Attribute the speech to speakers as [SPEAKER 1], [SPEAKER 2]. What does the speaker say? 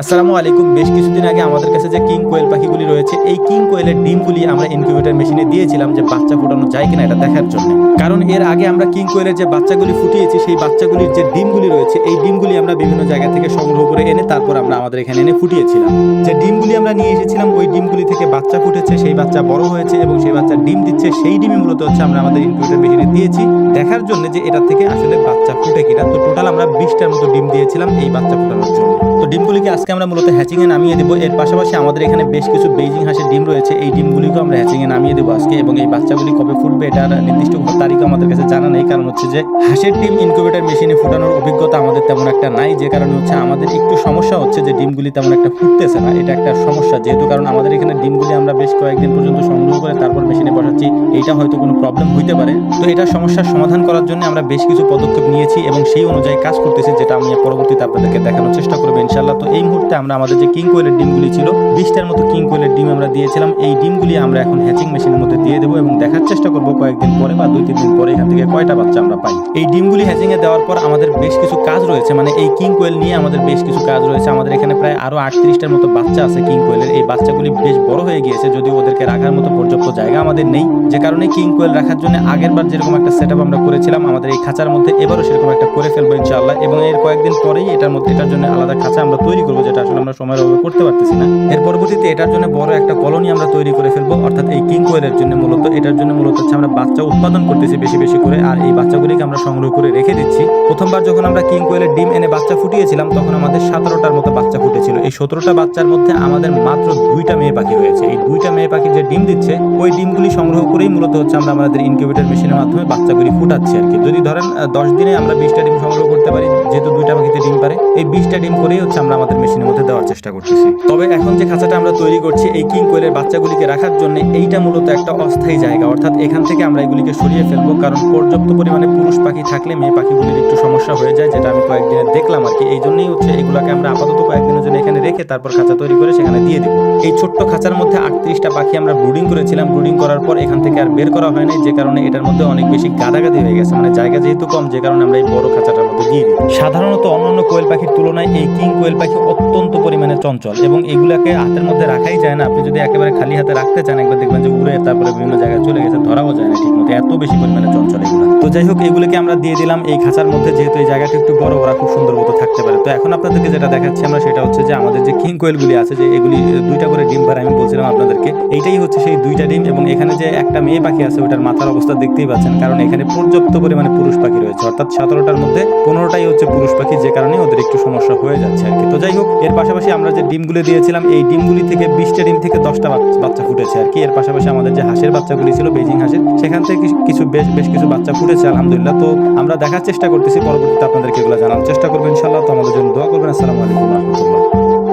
[SPEAKER 1] আসসালামু আলাইকুম। বেশ কিছুদিন আগে আমাদের কাছে যে কিং কোয়েল পাখিগুলি রয়েছে, এই কিং কোয়েলের ডিমগুলি আমরা ইনকিউবেটর মেশিনে দিয়েছিলাম যে বাচ্চা ফোটানো যায় কিনা এটা দেখার জন্য। কারণ এর আগে আমরা কিং কোয়েলের যে বাচ্চাগুলি ফুটিয়েছি, সেই বাচ্চাগুলির যে ডিমগুলি রয়েছে, এই ডিমগুলি আমরা বিভিন্ন জায়গা থেকে সংগ্রহ করে এনে তারপর আমরা আমাদের এখানে এনে ফুটিয়েছিলাম। যে ডিমগুলি আমরা নিয়ে এসেছিলাম, ওই ডিমগুলি থেকে বাচ্চা ফুটেছে, সেই বাচ্চা বড় হয়েছে এবং সেই বাচ্চা ডিম দিচ্ছে। সেই ডিমই মূলত হচ্ছে আমরা আমাদের ইনকিউবেটর মেশিনে দিয়েছি দেখার জন্য যে এটা থেকে আসলে বাচ্চা ফুটে কিনা। তো টোটাল আমরা 20টার মতো ডিম দিয়েছিলাম এই বাচ্চা ফোটানোর জন্য। তো ডিমগুলিকে আজকে আমরা মূলত হ্যাচিংয়ে নামিয়ে দেবো। এর পাশাপাশি আমাদের এখানে বেশ কিছু বেইজিং হাঁসের ডিম রয়েছে, এই ডিমগুলিকেও আমরা হ্যাচিংয়ে নামিয়ে দেবো আজকে। এবং এই বাচ্চাগুলি কবে ফুটবে এটার নির্দিষ্ট তারিখ আমাদের কাছে জানা নেই, কারণ হচ্ছে যে হাঁসের ডিম ইনকিউবেটর মেশিনে ফোটানোর অভিজ্ঞতা আমাদের তেমন একটা নাই, যে কারণে হচ্ছে আমাদের একটু সমস্যা হচ্ছে যে ডিমগুলি তেমন একটা ফুটতেছে না। এটা একটা সমস্যা, যেহেতু কারণ আমাদের এখানে ডিমগুলি আমরা বেশ কয়েকদিন পর্যন্ত সংগ্রহ করে তারপর মেশিনে বসাচ্ছি। এইটা হয়তো কোনো প্রবলেম হইতে পারে। তো এটা সমস্যার সমাধান করার জন্য আমরা বেশ কিছু পদক্ষেপ নিয়েছি এবং সেই অনুযায়ী কাজ করতেছি, যেটা আমি পরবর্তীতে আপনাদেরকে দেখানোর চেষ্টা করবো ইনশাআল্লাহ। তো এই মুহূর্তে আমরা আমাদের যে কিং কোয়েলের ডিমগুলি ছিল, 20টার মতো কিং কোয়েলের ডিম আমরা দিয়েছিলাম, এই ডিমগুলি আমরা এখন হ্যাচিং মেশিনের মধ্যে দিয়ে দেবো এবং দেখার চেষ্টা করবো কয়েকদিন পরে বা 2-3 দিন পরে এখান থেকে কয়টা বাচ্চা আমরা পাই। এই ডিমগুলি হ্যাচিং এ দেওয়ার পর আমাদের বেশ কিছু কাজ রয়েছে, মানে এই কিং কোয়েল নিয়ে আমাদের বেশ কিছু কাজ রয়েছে। আমাদের এখানে প্রায় আরো 38টার মতো বাচ্চা আছে কিং কোয়েলের। এই বাচ্চাগুলি বেশ বড় হয়ে গিয়েছে, যদিও ওদেরকে রাখার মতো পর্যাপ্ত জায়গা আমাদের নেই, যে কারণে কিং কোয়েল রাখার জন্য আগেরবার যেরকম একটা সেটআপ আমরা করেছিলাম আমাদের এই খাঁচার মধ্যে, এবারও সেরকম একটা করে ফেলবো ইনশাআল্লাহ। এবং এর কয়েকদিন পরেই এটার জন্য আলাদা খাঁচা আমরা তৈরি করবো, যেটা আসলে আমরা সময়ের অভাবে করতে পারতেছি না। এর পরবর্তীতে এটার জন্য বড় একটা কলোনি আমরা তৈরি করে ফেলবো, অর্থাৎ এই কিং কোয়েলের জন্য এটার জন্য মূলত হচ্ছে আমরা বাচ্চা উৎপাদন করতেছি বেশি বেশি করে, আর এই বাচ্চাগুলিকে আমরা সংগ্রহ করে রেখে দিচ্ছি। প্রথমবার যখন আমরা কিং কোয়েলের ডিম এনে বাচ্চা ফুটিয়েছিলাম, তখন আমাদের 17টার মতো বাচ্চা ফুটেছিল। এই 17টা বাচ্চার মধ্যে আমাদের মাত্র 2টা মেয়ে পাখি রয়েছে। এই 2টা মেয়ে পাখি যে ডিম দিচ্ছে, ওই ডিমগুলি সংগ্রহ করেই মূলত হচ্ছে আমরা আমাদের ইনকিউবেটর মেশিনের মাধ্যমে বাচ্চাগুলি ফুটাচ্ছি আর কি। যদি ধরেন 10 দিনে আমরা 20টা ডিম সংগ্রহ করতে পারি, যেহেতু 2টা পাখিতে ডিম পারে, এই 20টা ডিম করেই হচ্ছে আমরা আমাদের মেশিনের মধ্যে দেওয়ার চেষ্টা করতেছি। তবে এখন যে খাঁচাটা আমরা তৈরি করছি এই কিং কোয়েলের বাচ্চাগুলিকে রাখার জন্য, এইটা মূলত একটা অস্থায়ী জায়গা, অর্থাৎ এখান থেকে আমরা এগুলিকে সরিয়ে ফেলবো, কারণ পর্যাপ্ত পরিমাণে পুরুষ পাখি থাকলে মেয়ে পাখিগুলির একটু সমস্যা হয়ে যায়, যেটা আমি কয়েকদিনে দেখলাম আর কি। এই জন্যই হচ্ছে এগুলাকে আমরা আপাতত কয়েকদিনের জন্য এখানে রেখে তারপর খাঁচা তৈরি করে সেখানে দিয়ে দেবো। এই ছোট্ট খাঁচার মধ্যে 38টা পাখি আমরা ব্রুডিং করেছিলাম। ব্রুডিং করার পর এখান থেকে আর বের করা হয় নাই, যে কারণে এটার মধ্যে অনেক বেশি গাদাগাদি হয়ে গেছে, মানে জায়গা যেহেতু কম, যে কারণে আমরা এই বড় খাঁচাটার মধ্যে দিয়ে দিই। সাধারণত অন্যান্য কোয়েল পাখির তুলনায় এই কিং কোয়েল পাখি অত্যন্ত পরিমাণে চঞ্চল এবং এগুলাকে হাতের মধ্যে রাখাই যায় না। আপনি যদি একেবারে খালি হাতে রাখতে চান, একবার দেখবেন যে উড়ে তারপরে বিভিন্ন জায়গায় চলে গেছে, ধরাও যায় না ঠিক মতো, এত বেশি পরিমাণে চঞ্চল এগুলো। তো যাই হোক, এগুলোকে আমরা দিয়ে দিলাম এই খাঁচার মধ্যে, যেহেতু এই জায়গাটা একটু বড়, ওরা খুব সুন্দর মতো থাকতে পারে। তো এখন আপনাদেরকে যেটা দেখাচ্ছি আমরা, সেটা হচ্ছে যে আমাদের যে কিং কোয়েলগুলি আছে, যে এগুলি 2টা করে ডিম পারে, আমি বলছিলাম আপনাদেরকে, এইটাই হচ্ছে সেই 2টা ডিম। এবং এখানে যে একটা মেয়ে পাখি আছে, ওটার মাথার অবস্থা দেখতেই পাচ্ছেন, কারণ এখানে পর্যাপ্ত পরিমাণে পুরুষ পাখি রয়েছে, অর্থাৎ 17টার মধ্যে 15টাই হচ্ছে পুরুষ পাখি, যে কারণে ওদের একটু সমস্যা হয়ে যাচ্ছে আর কি। তো যাই হোক, এর পাশাপাশি আমরা যে ডিমগুলি দিয়েছিলাম, এই ডিমগুলি থেকে 20টা ডিম থেকে 10টা বাচ্চা ফুটেছে আর কি। এর পাশাপাশি আমাদের যে হাঁসের বাচ্চাগুলি ছিল, বেজিং হাঁসের, সেখান থেকে বেশ কিছু বাচ্চা ফুটেছে আলহামদুলিল্লাহ। তো আমরা দেখার চেষ্টা করতেছি, পরবর্তীতে আপনাদেরকে এগুলো জানার চেষ্টা করবো ইনশাআল্লাহ। তো আমাদের জন্য দোয়া করবেন। আসসালামু আলাইকুম ওয়া রাহমাতুল্লাহ।